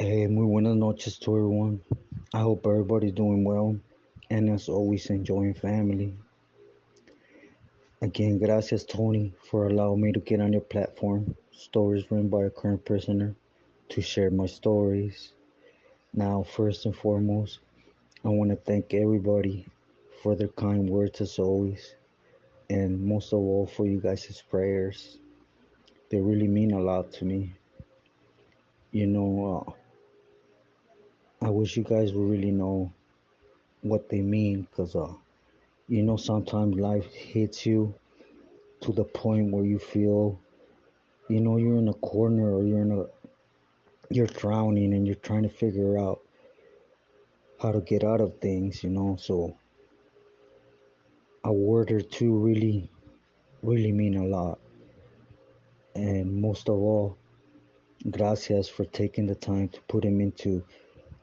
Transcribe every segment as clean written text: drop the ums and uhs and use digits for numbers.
Muy buenas noches to everyone. I hope everybody's doing well and as always enjoying family. Again, gracias Tony for allowing me to get on your platform, Stories Written by a Current Prisoner, to share my stories. Now, first and foremost, I want to thank everybody for their kind words as always, and most of all for you guys' prayers. They really mean a lot to me. You know, I wish you guys would really know what they mean because sometimes life hits you to the point where you feel, you're in a corner or you're drowning and you're trying to figure out how to get out of things, So a word or two really mean a lot. And most of all, gracias for taking the time to put them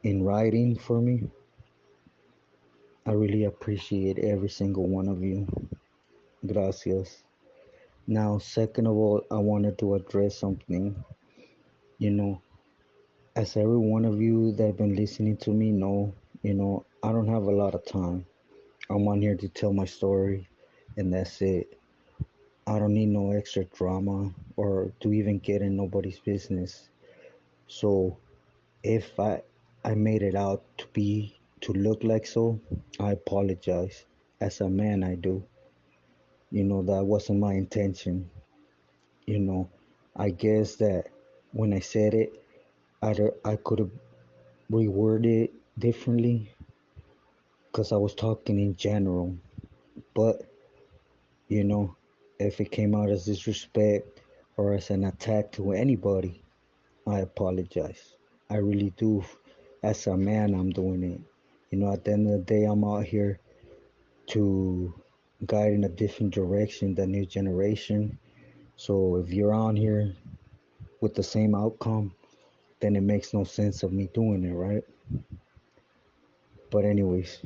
in writing for me. I really appreciate every single one of you. Gracias. Now, second of all, I wanted to address something. You know, as every one of you that have been listening to me know, I don't have a lot of time. I'm on here to tell my story, and that's it. I don't need no extra drama or to even get in nobody's business. So if I made it out to look like so, I apologize. As a man, I do. That wasn't my intention. You know, I guess that when I said it, I could have reworded it differently because I was talking in general. But, you know, if it came out as disrespect or as an attack to anybody, I apologize. I really do. As a man, I'm doing it. At the end of the day, I'm out here to guide in a different direction than new generation. So if you're on here with the same outcome, then it makes no sense of me doing it, right? But anyways,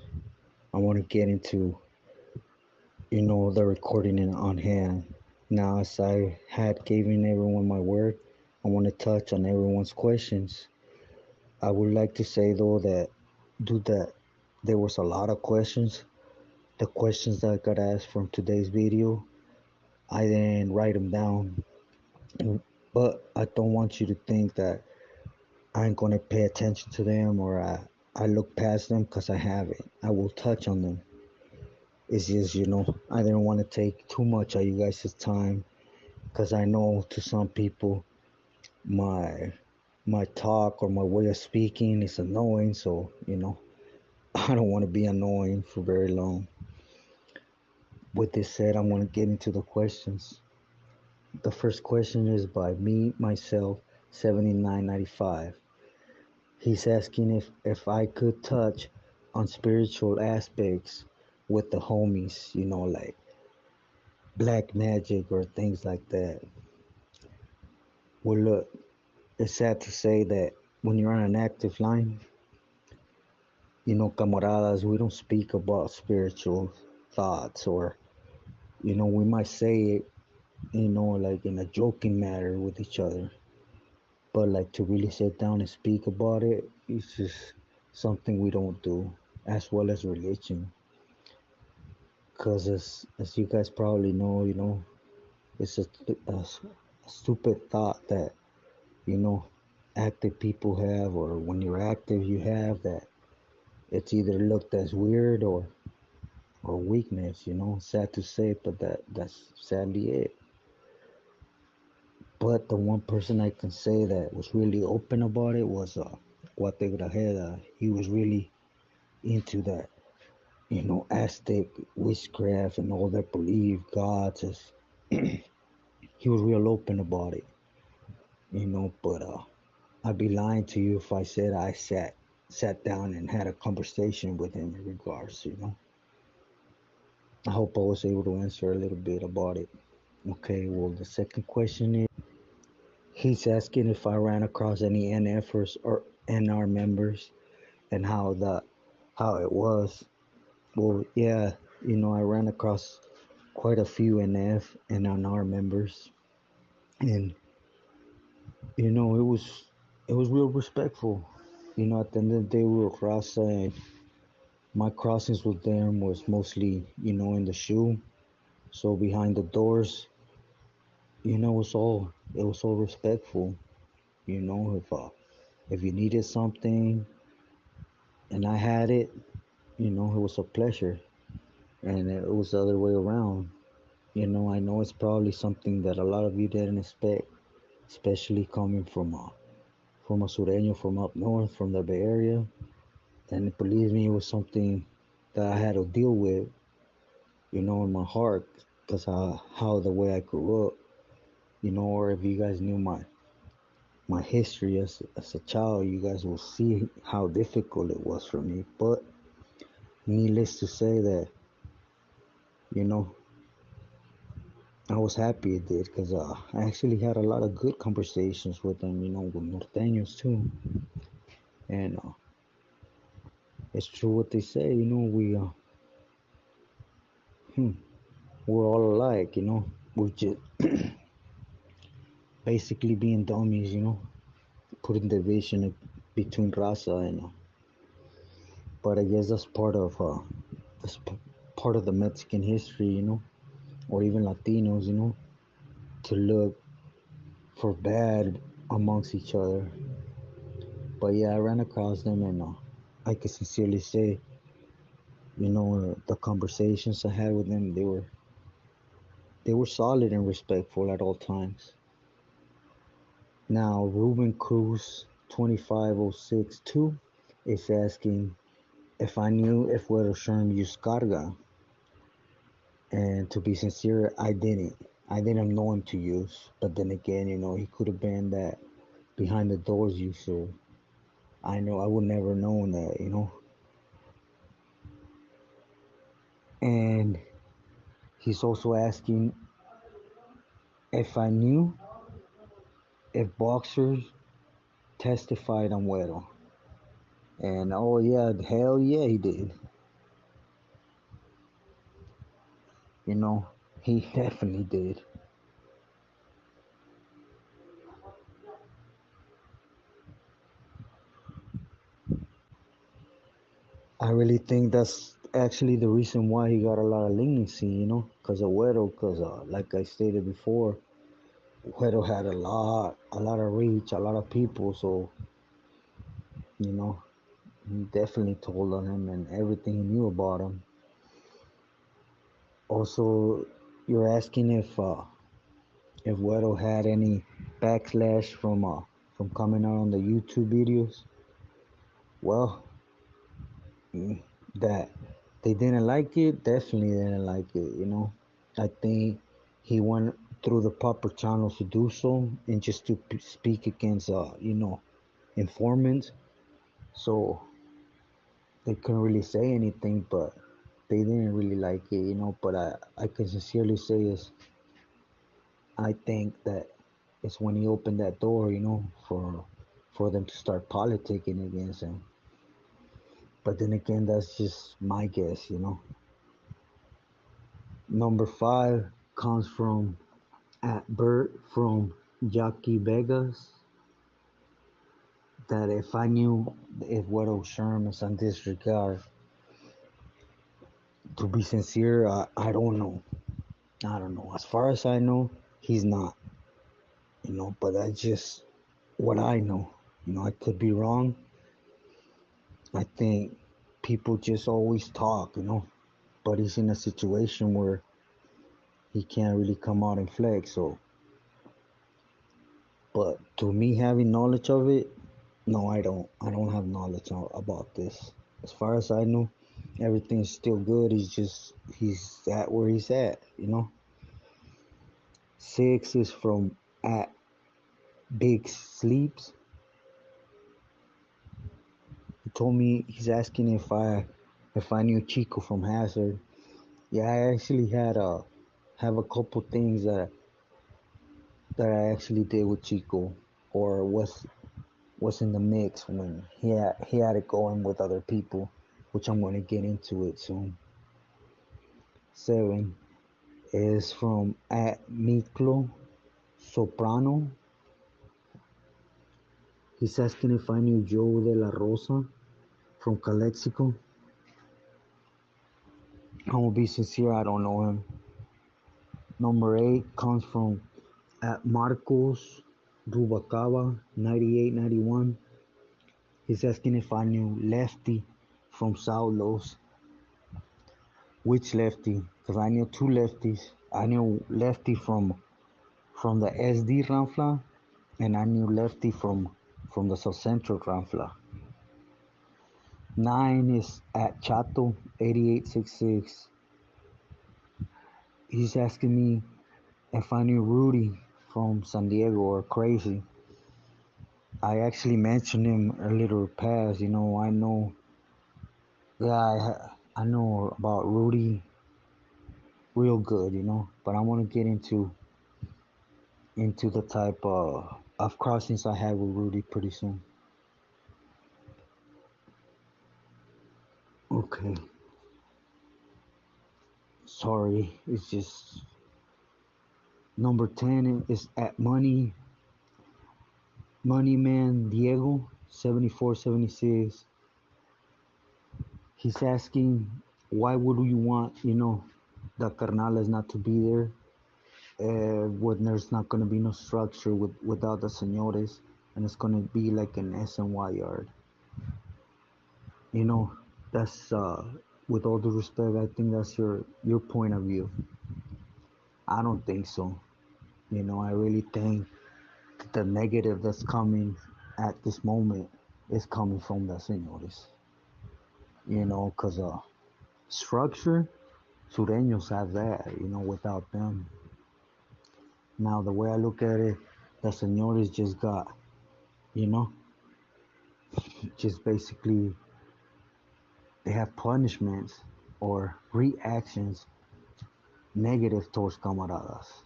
I want to get into the recording on hand. Now, as I had given everyone my word, I want to touch on everyone's questions. I would like to say though that there was a lot of questions. The questions that I got asked from today's video, I didn't write them down. But I don't want you to think that I ain't gonna pay attention to them or I look past them because I haven't. I will touch on them. It's just, I didn't want to take too much of you guys' time because I know to some people my my talk or my way of speaking is annoying. So, I don't want to be annoying for very long. With this said, I'm going to get into the questions. The first question is by me, myself, 7995. He's asking if I could touch on spiritual aspects with the homies, like black magic or things like that. Well, look, it's sad to say that when you're on an active line, camaradas, we don't speak about spiritual thoughts or, we might say it, like in a joking manner with each other. But like to really sit down and speak about it, it's just something we don't do, as well as religion. Because as you guys probably know, it's a stupid thought that, you know, active people have, or when you're active, you have that it's either looked as weird or weakness, sad to say, but that's sadly it. But the one person I can say that was really open about it was Guate Grajeda. He was really into that, Aztec witchcraft and all that belief gods. He was real open about it, But I'd be lying to you if I said I sat down and had a conversation with him in regards, I hope I was able to answer a little bit about it. Okay, well, the second question is he's asking if I ran across any NFers or NR members and how it was. Well, yeah, I ran across quite a few NF and NR members, and it was. it was real respectful. You know, at the end of the day, we were Rasa, and my crossings with them was mostly, in the shoe. So behind the doors, it was all respectful. If you needed something and I had it, it was a pleasure. And it was the other way around. I know it's probably something that a lot of you didn't expect, especially coming from a sureño from up north, from the Bay Area. And believe me, it was something that I had to deal with, in my heart, because how the way I grew up, or if you guys knew my history as a child, you guys will see how difficult it was for me. But needless to say that, you know, I was happy it did because I actually had a lot of good conversations with them, with norteños too. And it's true what they say, hmm, we're all alike, we're just basically being dummies, putting division between raza and but I guess that's part of the Mexican history, or even Latinos, to look for bad amongst each other. But yeah, I ran across them, and I can sincerely say, the conversations I had with them, they were solid and respectful at all times. Now, Ruben Cruz 25062 is asking if I knew if Weddle Sherm used carga. And to be sincere, I didn't. I didn't know him to use. But then again, he could have been that behind the doors user. I know I would never known that. And he's also asking if I knew if boxers testified on Weddle. And oh yeah, hell yeah, he did. You know, he definitely did. I really think that's actually the reason why he got a lot of leniency, because of Weddle. Because, like I stated before, Weddle had a lot of reach, a lot of people. So, you know, he definitely told on him and everything he knew about him. Also, you're asking if Weddle had any backslash from coming out on the YouTube videos. Well, mm, that they didn't like it, definitely didn't like it. I think he went through the proper channels to do so and just to speak against, informants. So they couldn't really say anything, but they didn't really like it. But I can sincerely say is I think that it's when he opened that door, for them to start politicking against him. But then again, that's just my guess. Number 5 comes from at Bert from Jockey Vegas. That if I knew if Weddle Sherm is on disregard, to be sincere, I don't know. I don't know. As far as I know, he's not. But that's just what I know. I could be wrong. I think people just always talk, but he's in a situation where he can't really come out and flex. So, but to me having knowledge of it, no, I don't. I don't have knowledge about this. As far as I know, everything's still good. He's at where he's at. 6 is from at Big Sleeps. He told me he's asking if I knew Chico from Hazard. Yeah, I actually have a couple things that I actually did with Chico, or was in the mix when he had it going with other people, which I'm going to get into it soon. 7 is from at Miklo Soprano. He's asking if I knew Joe de la Rosa from Calexico. I'm gonna be sincere, I don't know him. Number 8 comes from at Marcos Rubacava 9891. He's asking if I knew Lefty from Saulos. Which Lefty? Because I knew two Lefties. I knew Lefty from the SD Ranfla, and I knew Lefty from the South Central Ranfla. 9 is at Chato 8866. He's asking me if I knew Rudy from San Diego or Crazy. I actually mentioned him a little past. I know. Yeah, I know about Rudy real good. But I want to get into the type of crossings I had with Rudy pretty soon. Okay. Sorry, it's just number 10 is at Moneyman Diego 7476. He's asking why would you want the carnales not to be there when there's not going to be no structure without the señores, and it's going to be like an SNY yard. That's with all due respect, I think that's your point of view. I don't think so. I really think the negative that's coming at this moment is coming from the señores. Because structure, Sureños have that, without them. Now, the way I look at it, the señores just got, you know, just basically they have punishments or reactions negative towards camaradas.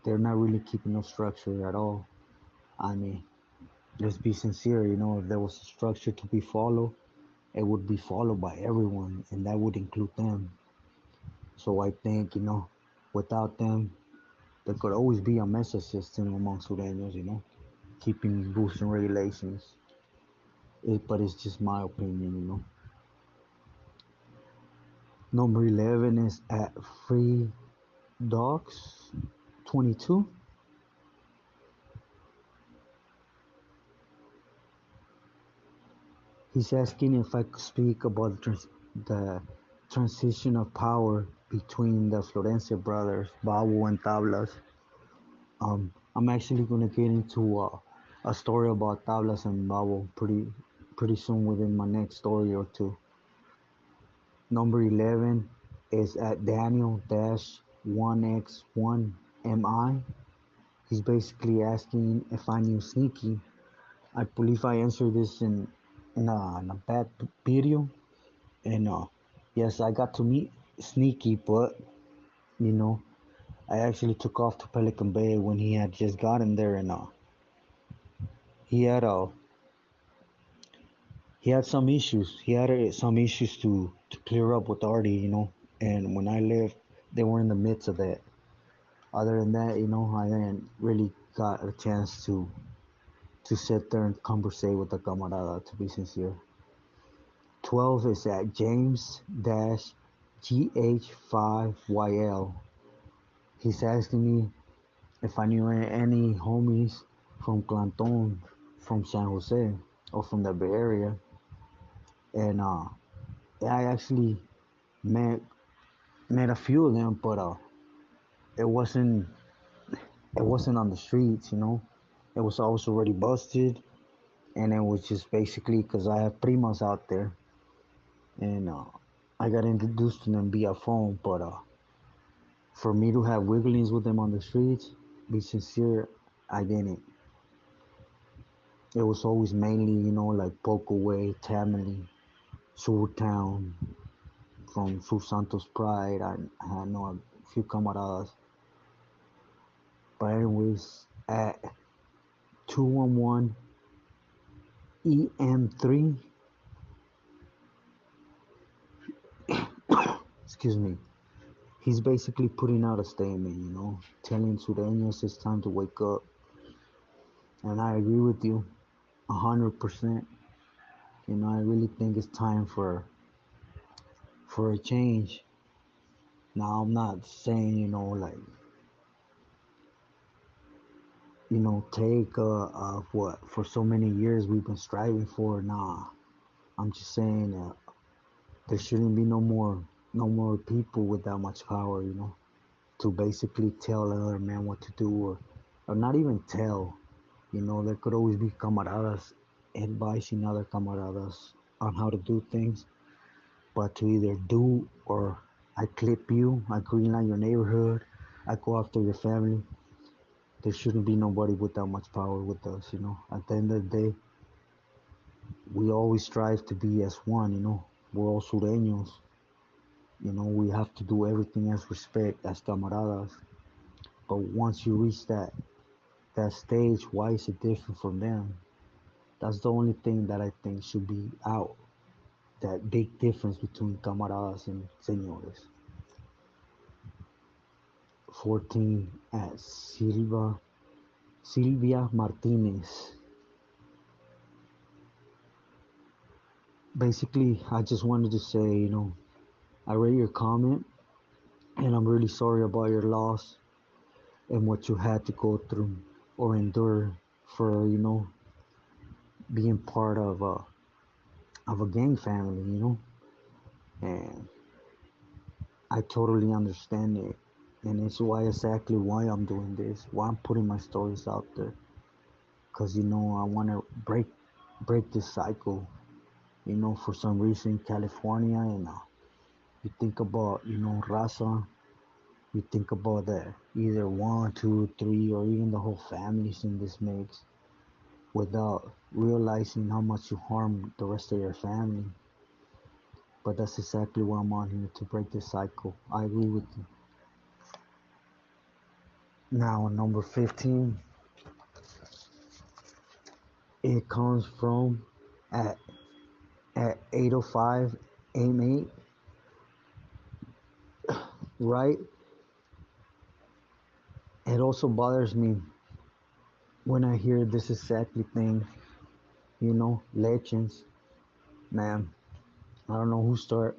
They're not really keeping no structure at all. I mean, let's be sincere, if there was a structure to be followed, it would be followed by everyone, and that would include them. So I think, without them, there could always be a message system among Sureños, keeping rules and regulations. But it's just my opinion. Number 11 is at Free Dogs 22. He's asking if I could speak about the transition of power between the Florencia brothers, Babo and Tablas. I'm actually gonna get into a story about Tablas and Babo pretty soon within my next story or two. Number 11 is at Daniel-1x1mi. He's basically asking if I knew Sneaky. I believe I answered this in a bad video, and yes, I got to meet Sneaky, but you know, I actually took off to Pelican Bay when he had just gotten there, and he had he had some issues. He had some issues to clear up with Artie, and when I left, they were in the midst of that. Other than that, I didn't really got a chance to sit there and conversate with the camarada, to be sincere. 12 is at James-GH5YL. He's asking me if I knew any homies from Clanton, from San Jose, or from the Bay Area. And I actually met a few of them, but it wasn't on the streets. It was already busted, and it was just basically because I have primas out there, and I got introduced to them via phone. But for me to have wigglings with them on the streets, be sincere, I didn't. It was always mainly, like Pokeway, Tammany, Town, from Sur Santos Pride. I know a few camaradas. But anyways, at 211 EM3, excuse me, he's basically putting out a statement, telling Sureños it's time to wake up. And I agree with you. 100%. I really think it's time for a change. Now, I'm not saying, like, take what for so many years we've been striving for. Nah, I'm just saying there shouldn't be no more people with that much power, to basically tell another man what to do, or not even tell. There could always be camaradas advising other camaradas on how to do things, but to either do or I clip you, I greenlight your neighborhood, I go after your family. There shouldn't be nobody with that much power with us. At the end of the day, we always strive to be as one. We're all sureños. We have to do everything as respect, as camaradas. But once you reach that stage, why is it different from them? That's the only thing that I think should be out. That big difference between camaradas and señores. 14 at Silvia Martinez. Basically, I just wanted to say, I read your comment and I'm really sorry about your loss and what you had to go through or endure for, being part of a gang family. And I totally understand it. And it's exactly why I'm doing this, why I'm putting my stories out there. Cause I want to break this cycle. For some reason, California, and you think about, raza, you think about that either one, two, three, or even the whole families in this mix without realizing how much you harm the rest of your family. But that's exactly why I'm on here, to break this cycle. I agree with you. Now, number 15, it comes from at 8:05 aim 8, right? It also bothers me when I hear this exactly thing, legends. Man, I don't know who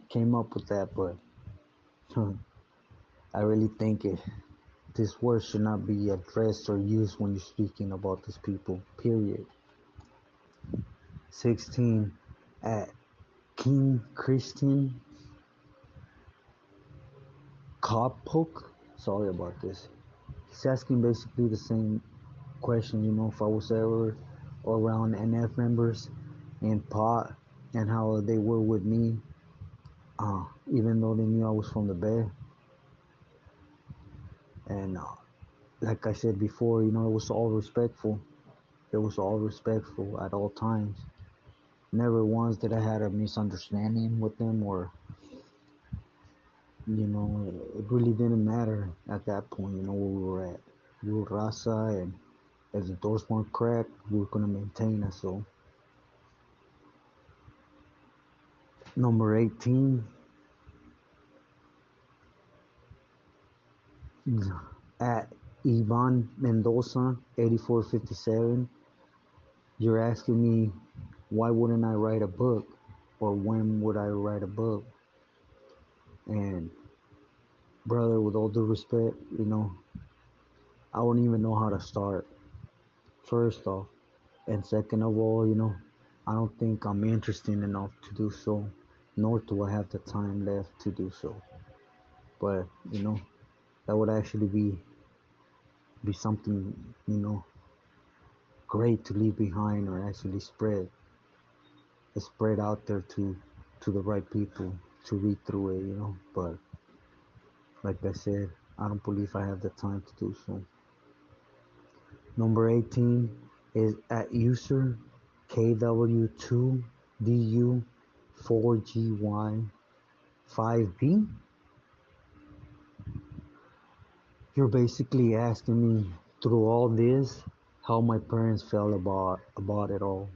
came up with that, but I really think this word should not be addressed or used when you're speaking about these people, period. 16, at King Christian Kopok. Sorry about this. He's asking basically the same question, if I was ever around NF members in pot and how they were with me, even though they knew I was from the Bay. And like I said before, it was all respectful. It was all respectful at all times. Never once did I had a misunderstanding with them, or it really didn't matter at that point. Where we were at. We were raza, and if the doors weren't cracked, we were gonna maintain it. So, number 18, at Ivan Mendoza 8457. You're asking me why wouldn't I write a book, or when would I write a book? And brother, with all due respect, I don't even know how to start. First off, and second of all, I don't think I'm interested enough to do so, nor do I have the time left to do so. But that would actually be something great to leave behind, or actually spread out there to the right people to read through it. But like I said, I don't believe I have the time to do so. Number 18 is at user KW2DU4GY5B. You're basically asking me through all this how my parents felt about it all.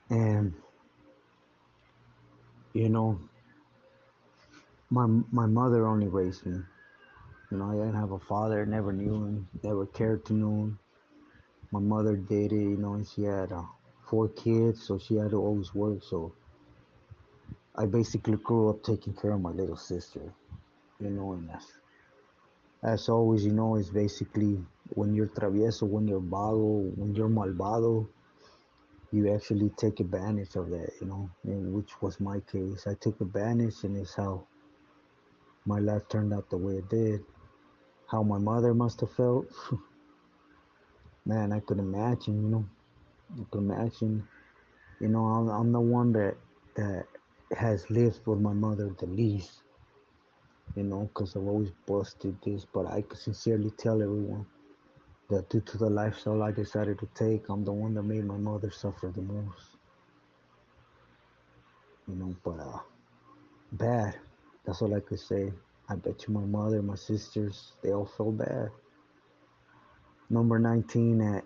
And you know, my mother only raised me. I didn't have a father, never knew him, never cared to know him. My mother did it, and she had 4 kids, so she had to always work. So I basically grew up taking care of my little sister, and as always, it's basically when you're travieso, when you're vago, when you're malvado, you actually take advantage of that, and which was my case. I took advantage, and it's how my life turned out the way it did. How my mother must have felt, man, I could imagine, I could imagine, I'm the one that has lived with my mother the least, because I've always busted this, but I could sincerely tell everyone that due to the lifestyle I decided to take, I'm the one that made my mother suffer the most, but bad. That's all I could say. I bet you my mother, my sisters, they all felt bad. Number 19 at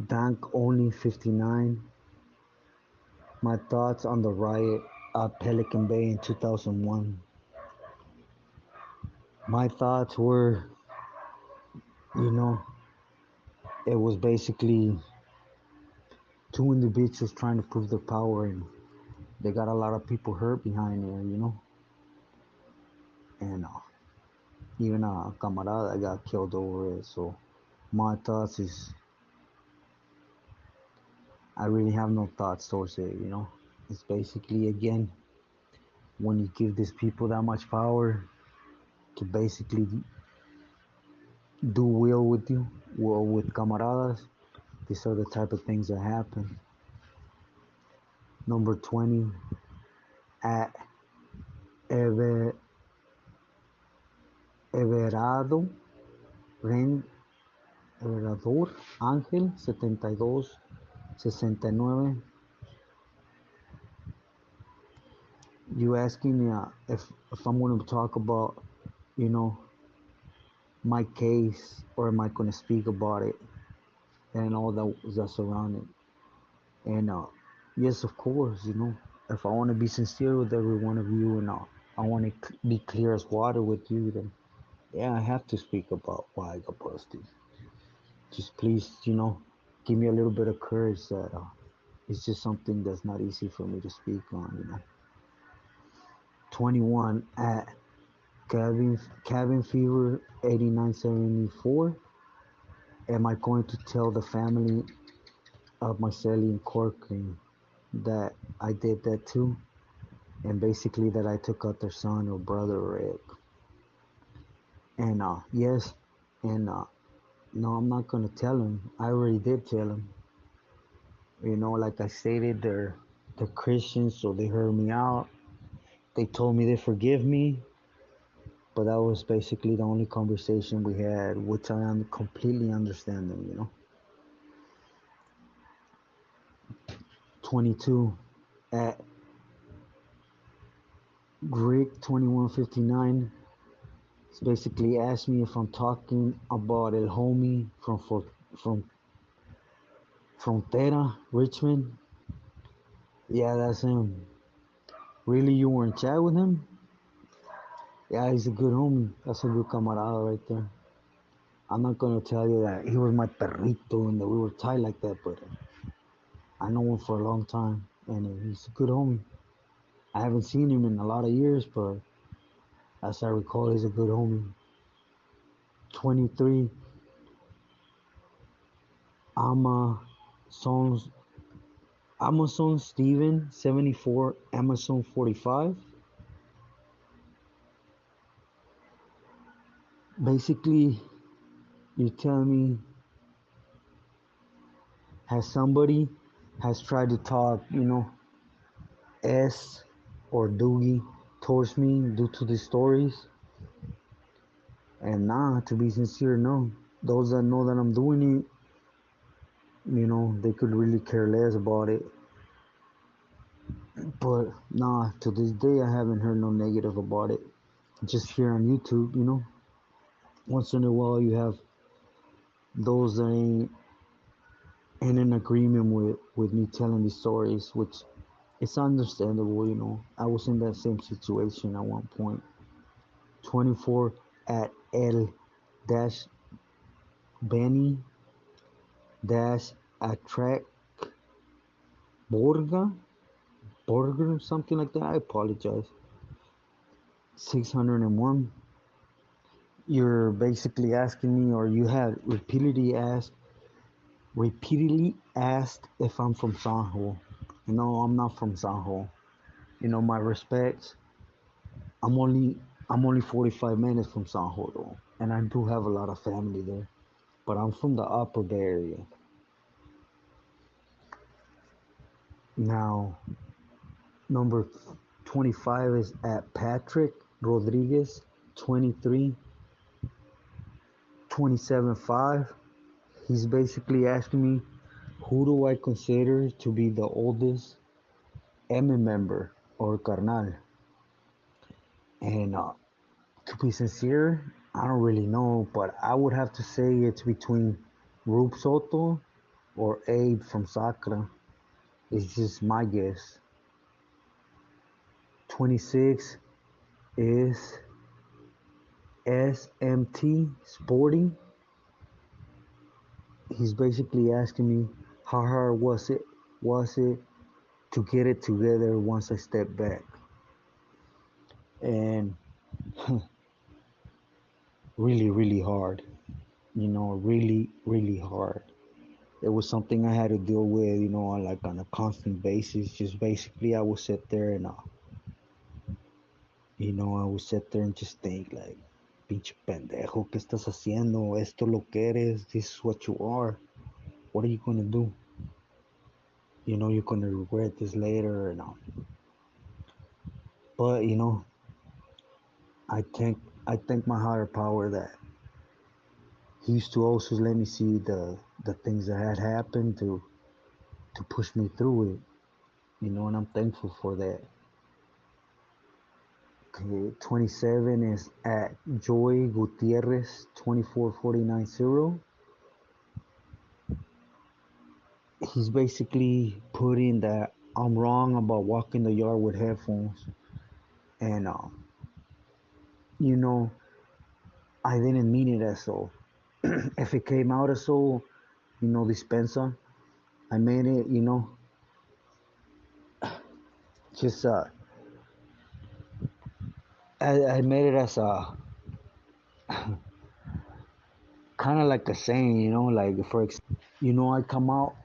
Dank Only 59. My thoughts on the riot at Pelican Bay in 2001. My thoughts were, you know, it was basically two individuals trying to prove their power, and they got a lot of people hurt behind there, and even a camarada got killed over it. So my thoughts is, I really have no thoughts towards it. It's basically, again, when you give these people that much power to basically do will with you, well, with camaradas, these are the type of things that happen. Number 20, at Ever, Everado, Ren, Everador, Ángel, 7269. You asking me if I'm going to talk about, you know, my case, or am I going to speak about it and all that's around it? And yes, of course, if I want to be sincere with every one of you, and I want to be clear as water with you, then yeah, I have to speak about why I got busted. Just please, give me a little bit of courage that it's just something that's not easy for me to speak on. 21 at Cabin Fever 8974. Am I going to tell the family of my celly in Corcoran that I did that too? And basically that I took out their son or brother or egg. And yes, and no, I'm not gonna tell him. I already did tell him. Like I stated, they're Christians, so they heard me out. They told me they forgive me, but that was basically the only conversation we had, which I am completely understanding. 22 at Greek 2159. It's basically asked me if I'm talking about El Homie from Frontera, Richmond. Yeah, that's him. Really, you were in chat with him? Yeah, he's a good homie. That's a good camarada right there. I'm not gonna tell you that he was my perrito and that we were tight like that, but I know him for a long time, and he's a good homie. I haven't seen him in a lot of years, but as I recall, he's a good homie. 23, Amazon, Amazon Steven 74, Amazon 45. Basically, you tell me, has somebody has tried to talk, S or Doogie towards me due to these stories? And nah, to be sincere, no. Those that know that I'm doing it, they could really care less about it. But nah, to this day, I haven't heard no negative about it. Just here on YouTube, once in a while you have those that ain't in agreement with me telling these stories, which it's understandable. I was in that same situation at one point. 24 at L dash Benny. dash attract Borga, Borger, something like that. I apologize. 601. You're basically asking me, or you had repeatedly asked if I'm from Sanjo. No, I'm not from Sanjo. My respects. I'm only I'm only 45 minutes from Sanjo though, and I do have a lot of family there. But I'm from the Upper Bay Area. Now, number 25 is at Patrick Rodriguez, 23, 27.5. He's basically asking me, who do I consider to be the oldest M member or carnal? And to be sincere, I don't really know, but I would have to say it's between Rube Soto or Abe from Sacra. It's just my guess. 26 is SMT Sporting. He's basically asking me how hard was it to get it together once I stepped back. And really, really hard. Really, really hard. It was something I had to deal with, on a constant basis. Just basically, I would sit there and, I would sit there and just think, like, pinche pendejo, ¿qué estás haciendo? Esto lo que eres. This is what you are. What are you gonna do? You're gonna regret this later, and but I think I thank my higher power that he used to also let me see the things that had happened to push me through it. And I'm thankful for that. Okay, 27 is at Joy Gutierrez 24490. He's basically putting that I'm wrong about walking the yard with headphones, and you know I didn't mean it as so. If it came out as so, dispensa, I made it, just I made it as a kind of like a saying, like for I come out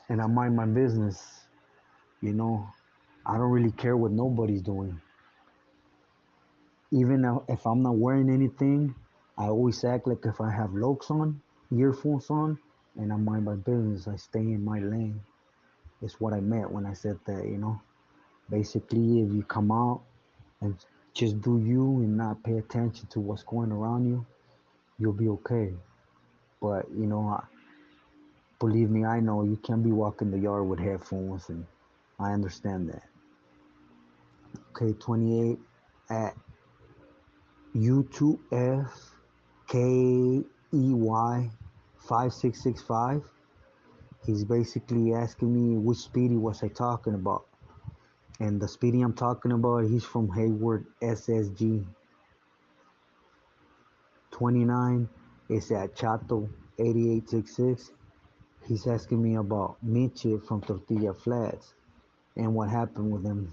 and I mind my business. You know, I don't really care what nobody's doing. Even if I'm not wearing anything, I always act like if I have lokes on, earphones on, and I mind my business. I stay in my lane. It's what I meant when I said that. Basically, if you come out and just do you and not pay attention to what's going around you, you'll be okay. But, believe me, I know you can't be walking the yard with headphones, and I understand that. Okay, 28 at U2FKEY 5665. He's basically asking me which Speedy was I talking about. And the Speedy I'm talking about, he's from Hayward SSG. 29 is at Chato 8866. He's asking me about Mitchell from Tortilla Flats and what happened with him.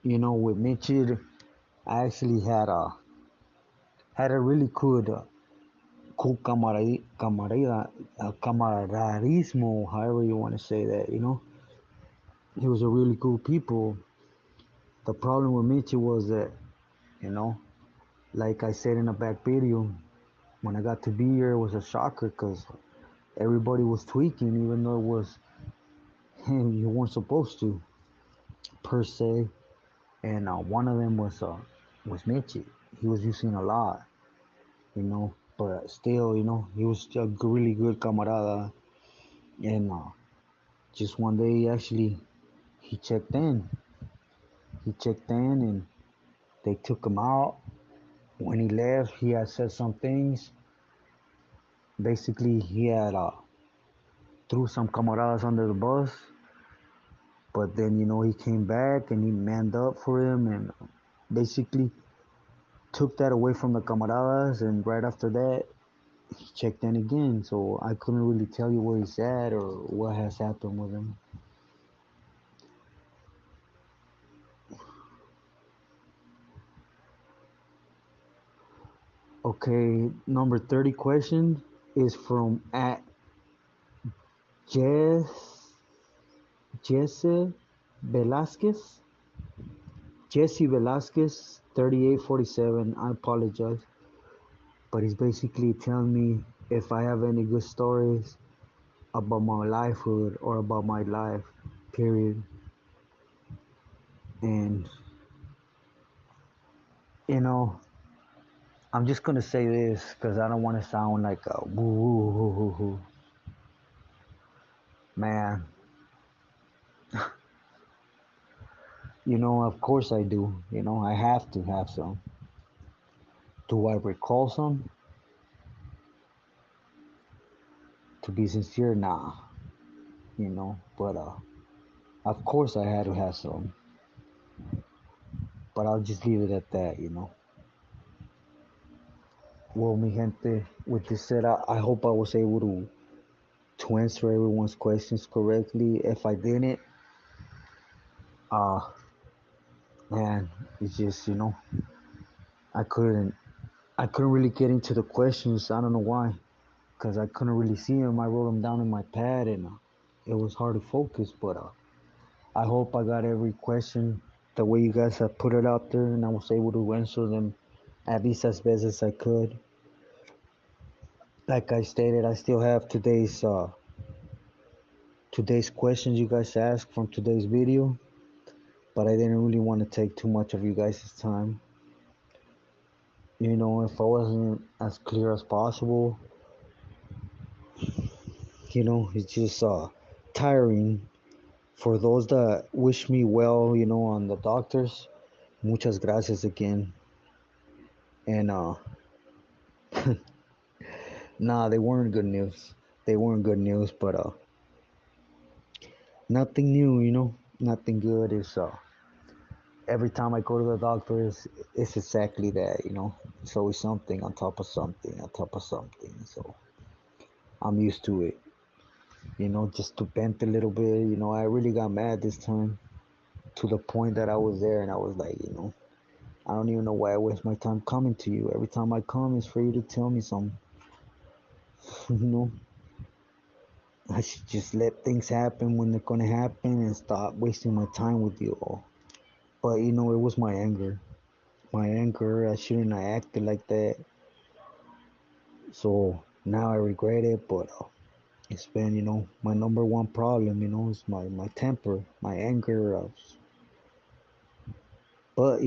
With Mitchell, I actually had a really cool camaraderismo, however you want to say that. He was a really cool people. The problem with Mitchell was that, you know, like I said in a back video, when I got to be here, it was a shocker because everybody was tweaking, even though it was him, you weren't supposed to, per se. And one of them was Mitchell. He was using a lot, but still, he was a really good camarada. And just one day, actually, he checked in. He checked in, and they took him out. When he left, he had said some things. Basically, he had threw some camaradas under the bus. But then, he came back and he manned up for him and basically took that away from the camaradas. And right after that, he checked in again, so I couldn't really tell you where he's at or what has happened with him. Okay, number 30 question is from at Jess Jesse Velasquez. Jesse Velasquez 3847. I apologize. But he's basically telling me if I have any good stories about my lifehood or about my life, period. And you know, I'm just gonna say this because I don't want to sound like a woo woo woo woo woo. Man, of course I do. I have to have some. Do I recall some? To be sincere, nah. But of course I had to have some. But I'll just leave it at that. Well, mi gente, with this said, I hope I was able to answer everyone's questions correctly. If I didn't, uh, man, it's just I couldn't I couldn't really get into the questions. I don't know why, because I couldn't really see them. I wrote them down in my pad, and it was hard to focus. But I hope I got every question the way you guys have put it out there, and I was able to answer them at least as best as I could. Like I stated, I still have today's questions you guys asked from today's video, but I didn't really want to take too much of you guys' time. If I wasn't as clear as possible, it's just tiring. For those that wish me well, on the doctors, muchas gracias again. And nah, they weren't good news. They weren't good news, but nothing new, nothing good. Is every time I go to the doctor, it's exactly that. It's always something on top of something on top of something. So I'm used to it. Just to vent a little bit. I really got mad this time to the point that I was there and I was like, I don't even know why I waste my time coming to you. Every time I come, it's for you to tell me something. you know, I should just let things happen when they're gonna happen and stop wasting my time with you all. But it was my anger. My anger. I shouldn't have acted like that. So now I regret it. But it's been, my number one problem. Is my temper, my anger. But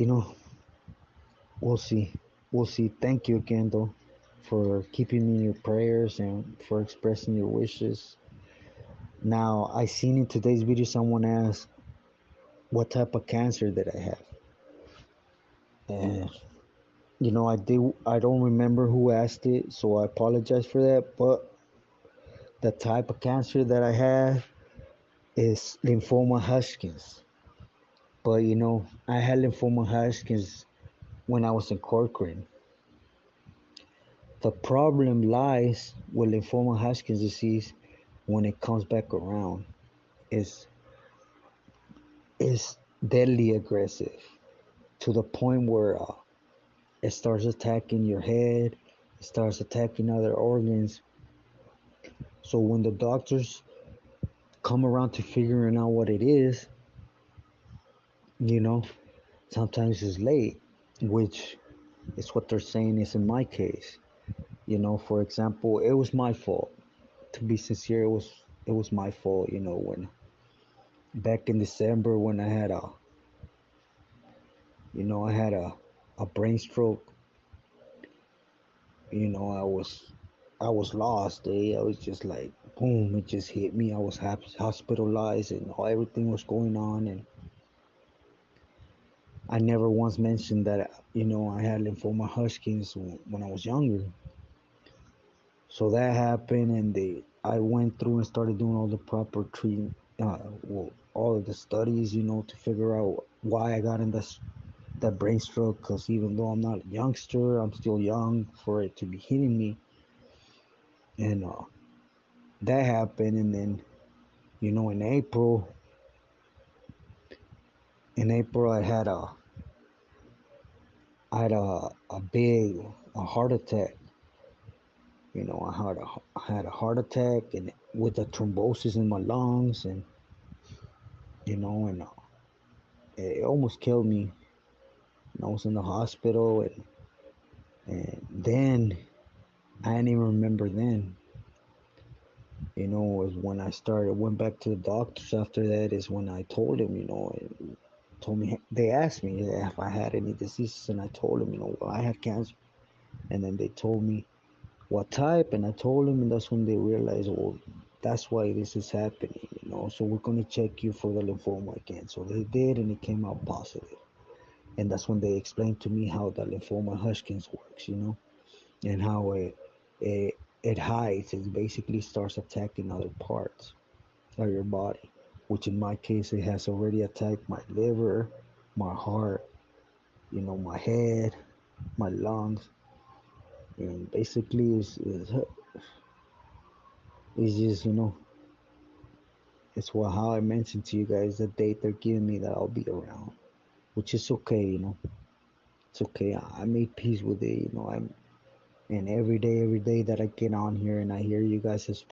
we'll see. We'll see. Thank you again, though, for keeping me in your prayers and for expressing your wishes. Now, I seen in today's video someone asked what type of cancer did I have, and I don't remember who asked it, so I apologize for that. But the type of cancer that I have is lymphoma Hodgkin's. But I had lymphoma Hodgkin's when I was in Corcoran. The problem lies with lymphoma Hodgkin's disease when it comes back around. Is is deadly aggressive to the point where it starts attacking your head, it starts attacking other organs. So when the doctors come around to figuring out what it is, you know, sometimes it's late, which is what they're saying is in my case. For example, it was my fault. To be sincere, it was my fault. When back in December when I had a brain stroke. I was lost. I was just like boom, it just hit me. I was hospitalized and everything was going on, and I never once mentioned that I had lymphoma Hodgkin's when I was younger. So that happened, and I went through and started doing all the proper treatment, all of the studies, to figure out why I got in that brain stroke. Because even though I'm not a youngster, I'm still young for it to be hitting me. and that happened. And then in April I had a big heart attack. I had a heart attack, and with the thrombosis in my lungs, and it almost killed me. And I was in the hospital, and then I didn't even remember then. Was when I went back to the doctors after that, is when I told him, told me, they asked me if I had any diseases, and I told them, well, I had cancer. And then they told me what type, and I told them, and that's when they realized, well, that's why this is happening, so we're going to check you for the lymphoma again. So they did, and it came out positive. And that's when they explained to me how the lymphoma Hodgkin's works, and how it it hides. It basically starts attacking other parts of your body, which in my case, it has already attacked my liver, my heart, my head, my lungs. And basically it's just, it's how I mentioned to you guys the date they're giving me that I'll be around, which is okay. It's okay. I made peace with it. I'm and every day that I get on here and I hear you guys'